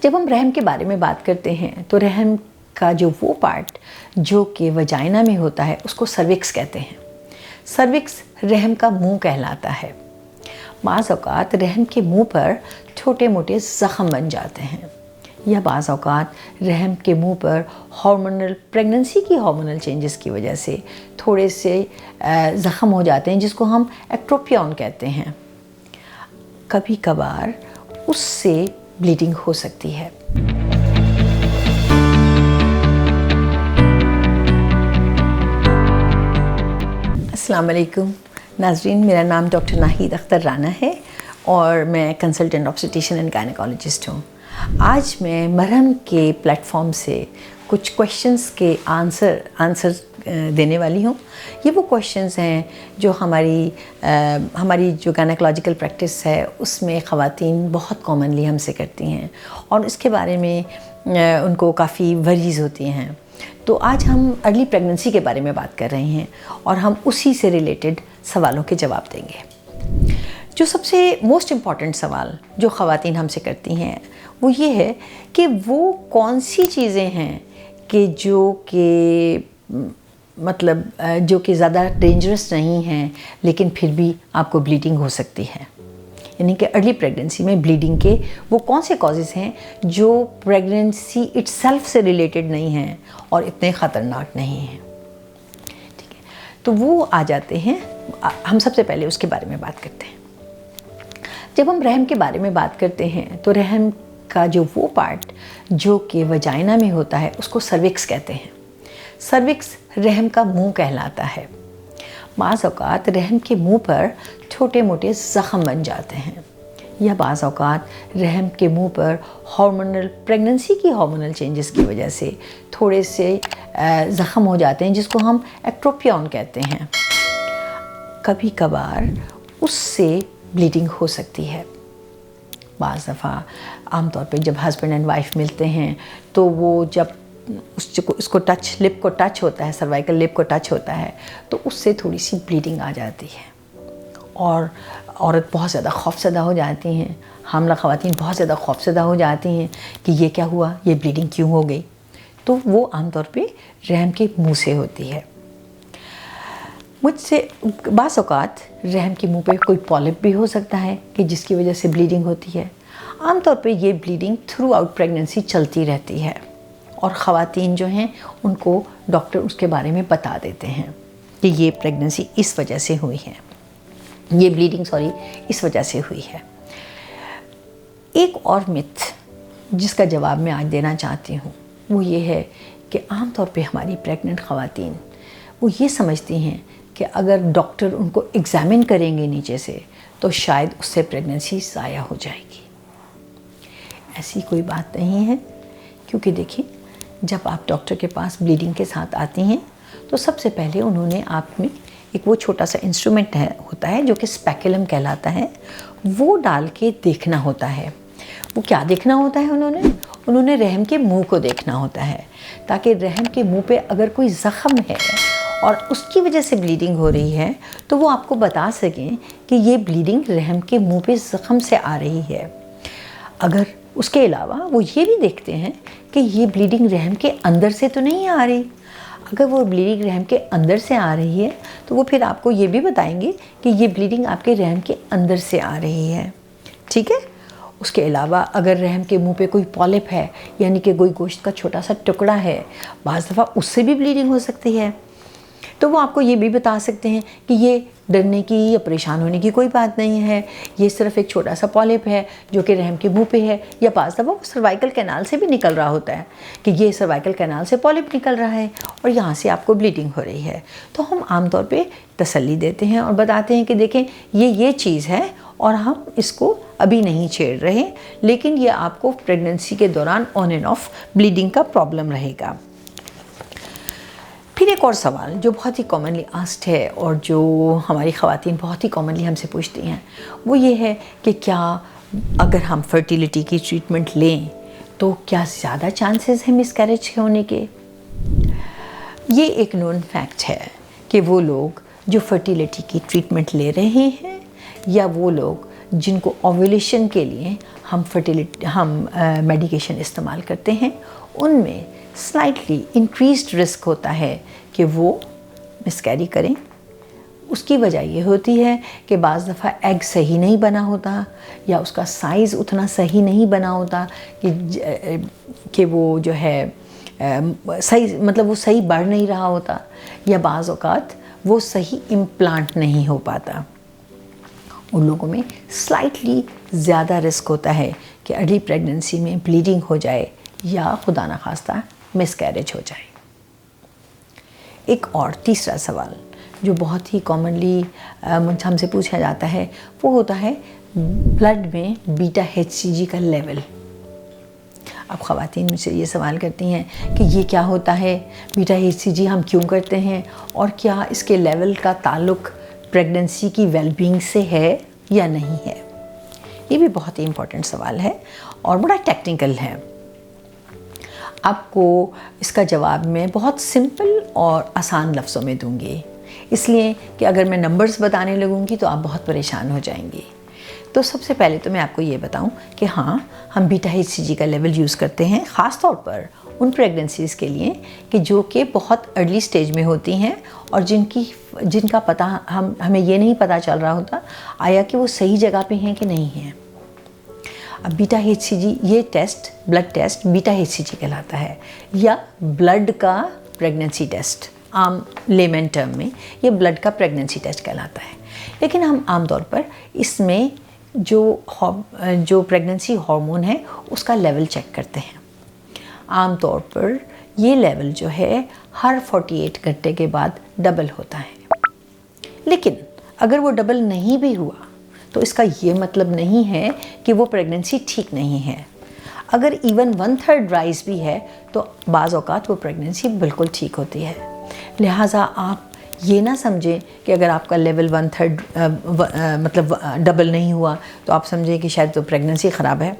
जब हम रहम के बारे में बात करते हैं तो रहम का जो वो पार्ट जो कि वजाइना में होता है उसको सर्विक्स कहते हैं। सर्विक्स रहम का मुंह कहलाता है। बाज़ औक़ात रहम के मुंह पर छोटे मोटे ज़ख़म बन जाते हैं या बाज़ औक़ात रहम के मुंह पर प्रेगनेंसी की हार्मोनल चेंजेस की वजह से थोड़े से ज़ख़म हो जाते हैं जिसको हम एक्ट्रोपियन कहते हैं। कभी कभार उससे ब्लीडिंग हो सकती है। अस्सलाम वालेकुम नाज़रीन, मेरा नाम डॉक्टर नाहिद अख्तर राना है और मैं कंसल्टेंट ऑब्स्टेट्रिशियन एंड गायनेकोलॉजिस्ट हूँ। आज मैं मरहम के प्लेटफॉर्म से कुछ क्वेश्चंस के आंसर देने वाली हूँ। ये वो क्वेश्चंस हैं जो हमारी जो गायनेकोलॉजिकल प्रैक्टिस है उसमें ख़वातीन बहुत कॉमनली हमसे करती हैं और इसके बारे में उनको काफ़ी वरीज़ होती हैं। तो आज हम अर्ली प्रेगनेंसी के बारे में बात कर रहे हैं और हम उसी से रिलेटेड सवालों के जवाब देंगे। जो सबसे मोस्ट इम्पॉर्टेंट सवाल जो ख़वातीन हमसे करती हैं वो ये है कि वो कौन सी चीज़ें हैं कि जो कि ज़्यादा डेंजरस नहीं हैं लेकिन फिर भी आपको ब्लीडिंग हो सकती है। यानी कि अर्ली प्रेगनेंसी में ब्लीडिंग के वो कौन से कॉजेज़ हैं जो प्रेगनेंसी इटसेल्फ से रिलेटेड नहीं हैं और इतने ख़तरनाक नहीं हैं। ठीक है, तो वो आ जाते हैं। हम सबसे पहले उसके बारे में बात करते हैं। जब हम रहम के बारे में बात करते हैं तो रहम का जो वो पार्ट जो कि वजाइना में होता है उसको सर्विक्स कहते हैं। सर्विक्स रहम का मुंह कहलाता है। बाज़ औक़ात रहम के मुंह पर छोटे मोटे ज़ख़म बन जाते हैं या बाज़ औक़ात रहम के मुंह पर प्रेगनेंसी की हार्मोनल चेंजेस की वजह से थोड़े से ज़ख़म हो जाते हैं जिसको हम एक्ट्रोपियन कहते हैं। कभी कभार उससे ब्लीडिंग हो सकती है। बाज़ दफ़ा आमतौर पे जब हस्बैंड एंड वाइफ मिलते हैं तो वो जब इसको लिप को टच होता है, सर्वाइकल लिप को टच होता है तो उससे थोड़ी सी ब्लीडिंग आ जाती है और औरत बहुत ज़्यादा खौफज़दा हो जाती हैं। हामला ख़वातीन बहुत ज़्यादा खौफज़दा हो जाती हैं कि ये क्या हुआ, ये ब्लीडिंग क्यों हो गई। तो वो आमतौर पे रहम के मुंह से होती है। मुझसे बाज़ औक़ात रहम के मुंह पे कोई पॉलिप भी हो सकता है कि जिसकी वजह से ब्लीडिंग होती है। आमतौर पे ये ब्लीडिंग थ्रू आउट प्रेगनेंसी चलती रहती है और ख़वातीन जो हैं उनको डॉक्टर उसके बारे में बता देते हैं कि ये प्रेगनेंसी इस वजह से हुई है, ये ब्लीडिंग इस वजह से हुई है। एक और मिथ जिसका जवाब मैं आज देना चाहती हूँ वो ये है कि आमतौर पे हमारी प्रेग्नेंट ख़वातीन वो ये समझती हैं कि अगर डॉक्टर उनको एग्ज़ामिन करेंगे नीचे से तो शायद उससे प्रेगनेंसी ज़ाया हो जाएगी। ऐसी कोई बात नहीं है, क्योंकि देखिए जब आप डॉक्टर के पास ब्लीडिंग के साथ आती हैं तो सबसे पहले उन्होंने आप में एक वो छोटा सा इंस्ट्रूमेंट होता है जो कि स्पेकुलम कहलाता है, वो डाल के देखना होता है। वो क्या देखना होता है, उन्होंने रहम के मुंह को देखना होता है ताकि रहम के मुंह पे अगर कोई ज़ख़म है और उसकी वजह से ब्लीडिंग हो रही है तो वो आपको बता सकें कि ये ब्लीडिंग रहम के मुंह पे ज़ख़म से आ रही है। अगर उसके अलावा वो ये भी देखते हैं कि ये ब्लीडिंग रहम के अंदर से तो नहीं आ रही। अगर वो ब्लीडिंग रहम के अंदर से आ रही है तो वो फिर आपको ये भी बताएंगे कि ये ब्लीडिंग आपके रहम के अंदर से आ रही है। ठीक है। उसके अलावा अगर रहम के मुंह पे कोई पॉलिप है, यानी कि कोई गोश्त का छोटा सा टुकड़ा है, बाज़ दफ़ा उससे भी ब्लीडिंग हो सकती है, तो वो आपको ये भी बता सकते हैं कि ये डरने की या परेशान होने की कोई बात नहीं है, ये सिर्फ एक छोटा सा पॉलिप है जो कि रहम के मुंह पे है, या बाज़ दफ़ा वो सर्वाइकल कैनाल से भी निकल रहा होता है कि ये सर्वाइकल कैनाल से पॉलिप निकल रहा है और यहाँ से आपको ब्लीडिंग हो रही है। तो हम आमतौर पे तसल्ली देते हैं और बताते हैं कि देखें ये चीज़ है और हम इसको अभी नहीं छेड़ रहे, लेकिन ये आपको प्रेगनेंसी के दौरान ऑन एंड ऑफ ब्लीडिंग का प्रॉब्लम रहेगा। फिर एक और सवाल जो बहुत ही कॉमनली आस्क्ड है और जो हमारी ख़वातीन बहुत ही कॉमनली हमसे पूछती हैं वो ये है कि क्या अगर हम फर्टिलिटी की ट्रीटमेंट लें तो क्या ज़्यादा चांसेस हैं मिसकैरेज होने के। ये एक नोन फैक्ट है कि वो लोग जो फर्टिलिटी की ट्रीटमेंट ले रहे हैं या वो लोग जिनको ओव्यूलेशन के लिए हम मेडिकेशन इस्तेमाल करते हैं, उनमें स्लाइटली इंक्रीज्ड रिस्क होता है कि वो मिसकैरी करें। उसकी वजह ये होती है कि बाज़ दफ़ा एग सही नहीं बना होता, या उसका साइज़ उतना सही नहीं बना होता कि वो जो है सही, मतलब वो सही बढ़ नहीं रहा होता, या बाज़ औक़ात वो सही इम्प्लांट नहीं हो पाता। उन लोगों में स्लाइटली ज़्यादा रिस्क होता है कि अर्ली प्रेगनेंसी में ब्लीडिंग हो जाए या खुदा न खास्ता मिसकैरेज हो जाए। एक और तीसरा सवाल जो बहुत ही कॉमनली हमसे पूछा जाता है वो होता है ब्लड में बीटा HCG का लेवल। अब ख़वातीन मुझसे ये सवाल करती हैं कि ये क्या होता है, बीटा HCG हम क्यों करते हैं, और क्या इसके लेवल का ताल्लुक़ प्रेगनेंसी की वेलबींग से है या नहीं है। ये भी बहुत ही इम्पोर्टेंट सवाल है और बड़ा टेक्निकल है। आपको इसका जवाब मैं बहुत सिंपल और आसान लफ्ज़ों में दूंगी, इसलिए कि अगर मैं नंबर्स बताने लगूंगी तो आप बहुत परेशान हो जाएंगी। तो सबसे पहले तो मैं आपको ये बताऊं कि हाँ, हम बीटा HCG का लेवल यूज़ करते हैं ख़ास तौर पर उन प्रेगनेंसीज़ के लिए कि जो कि बहुत अर्ली स्टेज में होती हैं और जिनका पता हमें ये नहीं पता चल रहा होता आया कि वो सही जगह पे हैं कि नहीं हैं। अब बीटा HCG, ये test, blood test beta HCG कहलाता है, या ब्लड का प्रेगनेंसी टेस्ट। आम लेमन टर्म में ये ब्लड का प्रेगनेंसी टेस्ट कहलाता है। लेकिन हम आमतौर पर इसमें जो प्रेगनेंसी हार्मोन है उसका लेवल चेक करते हैं। आमतौर पर ये लेवल जो है हर 48 घंटे के बाद डबल होता है। लेकिन अगर वो डबल नहीं भी हुआ तो इसका ये मतलब नहीं है कि वो प्रेगनेंसी ठीक नहीं है। अगर इवन 1/3 राइज भी है तो बाज़ औक़ात वो प्रेगनेंसी बिल्कुल ठीक होती है। लिहाजा आप ये ना समझें कि अगर आपका लेवल 1/3 मतलब डबल नहीं हुआ तो आप समझें कि शायद तो प्रेगनेंसी ख़राब है।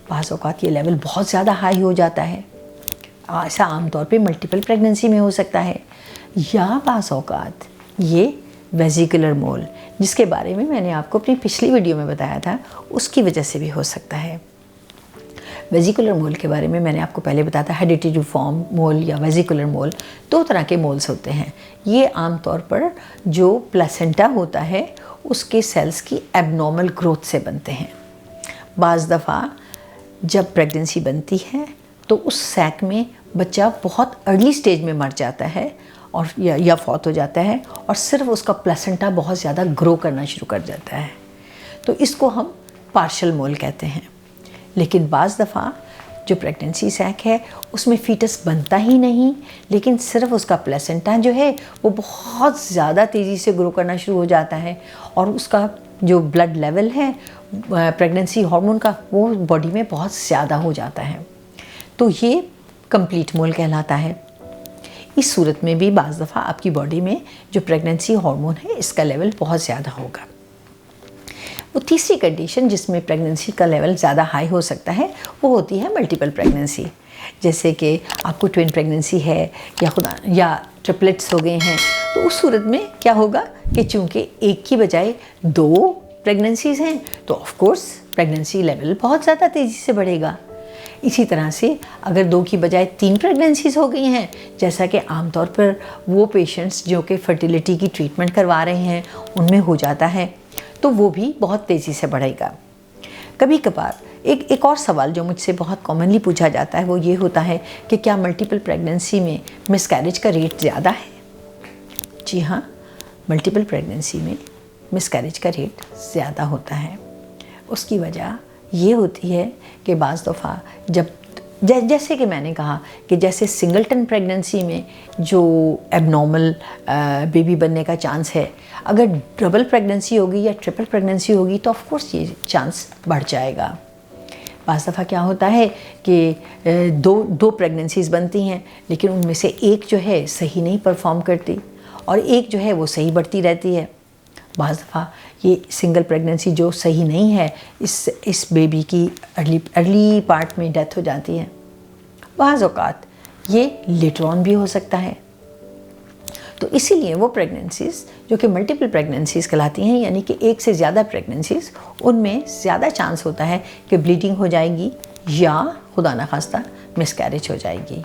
बाज़ औक़ात ये लेवल बहुत ज़्यादा हाई हो जाता है। ऐसा आमतौर पे मल्टीपल प्रेगनेंसी में हो सकता है, या बाज़ औक़ात ये वेजिकुलर मोल, जिसके बारे में मैंने आपको अपनी पिछली वीडियो में बताया था, उसकी वजह से भी हो सकता है। वेजिकुलर मोल के बारे में मैंने आपको पहले बताया था, हेरिडिटरी फॉर्म मोल या वेजिकुलर मोल, दो तरह के मोल्स होते हैं। ये आमतौर पर जो प्लेसेंटा होता है उसके सेल्स की एबनॉर्मल ग्रोथ से बनते हैं। बाज़ दफ़ा जब प्रेगनेंसी बनती है तो उस सैक में बच्चा बहुत अर्ली स्टेज में मर जाता है और या फौत हो जाता है, और सिर्फ उसका प्लेसेंटा बहुत ज़्यादा ग्रो करना शुरू कर जाता है, तो इसको हम पार्शल मोल कहते हैं। लेकिन बाज़ दफ़ा जो प्रेगनेंसी सैक है उसमें फीटस बनता ही नहीं, लेकिन सिर्फ उसका प्लेसेंटा जो है वो बहुत ज़्यादा तेज़ी से ग्रो करना शुरू हो जाता है, और उसका जो ब्लड लेवल है प्रेगनेंसी हार्मोन का वो बॉडी में बहुत ज़्यादा हो जाता है, तो ये कंप्लीट मोल कहलाता है। इस सूरत में भी बाज़ दफ़ा आपकी बॉडी में जो प्रेगनेंसी हार्मोन है इसका लेवल बहुत ज़्यादा होगा। वो तीसरी कंडीशन जिसमें प्रेगनेंसी का लेवल ज़्यादा हाई हो सकता है वो होती है मल्टीपल प्रेगनेंसी। जैसे कि आपको ट्विन प्रेगनेंसी है या ट्रिपलेट्स हो गए हैं, तो उस सूरत में क्या होगा कि चूँकि एक की बजाय 2 प्रेगनेंसीज़ हैं तो ऑफ कोर्स प्रेगनेंसी लेवल बहुत ज़्यादा तेज़ी से बढ़ेगा। इसी तरह से अगर 2 की बजाय 3 प्रेगनेंसीज़ हो गई हैं, जैसा कि आमतौर पर वो पेशेंट्स जो कि फर्टिलिटी की ट्रीटमेंट करवा रहे हैं उनमें हो जाता है, तो वो भी बहुत तेज़ी से बढ़ेगा। कभी कभार एक और सवाल जो मुझसे बहुत कॉमनली पूछा जाता है वो ये होता है कि क्या मल्टीपल प्रेगनेंसी में मिसकैरेज का रेट ज़्यादा है। जी हाँ, मल्टीपल प्रेगनेंसी में मिसकैरेज का रेट ज़्यादा होता है। उसकी वजह ये होती है कि बाज़ दफ़ा जैसे कि मैंने कहा कि जैसे सिंगलटन प्रेगनेंसी में जो एबनॉर्मल बेबी बनने का चांस है, अगर डबल प्रेगनेंसी होगी या ट्रिपल प्रेगनेंसी होगी तो ऑफ कोर्स ये चांस बढ़ जाएगा। बाज़ दफ़ा क्या होता है कि दो प्रेगनेंसीज़ बनती हैं, लेकिन उनमें से एक जो है सही नहीं परफॉर्म करती और एक जो है वो सही बढ़ती रहती है। बाज़ दफ़ा ये सिंगल प्रेगनेंसी जो सही नहीं है, इस बेबी की अर्ली पार्ट में डेथ हो जाती है। बाज़ औक़ात ये लेटर ऑन भी हो सकता है। तो इसीलिए वो प्रेगनेंसीज़ जो कि मल्टीपल प्रेगनेंसीज़ कहलाती हैं, यानी कि एक से ज़्यादा प्रेगनेंसीज़, उनमें ज़्यादा चांस होता है कि ब्लीडिंग हो जाएगी या खुदा ना खास्ता मिसकैरेज हो जाएगी।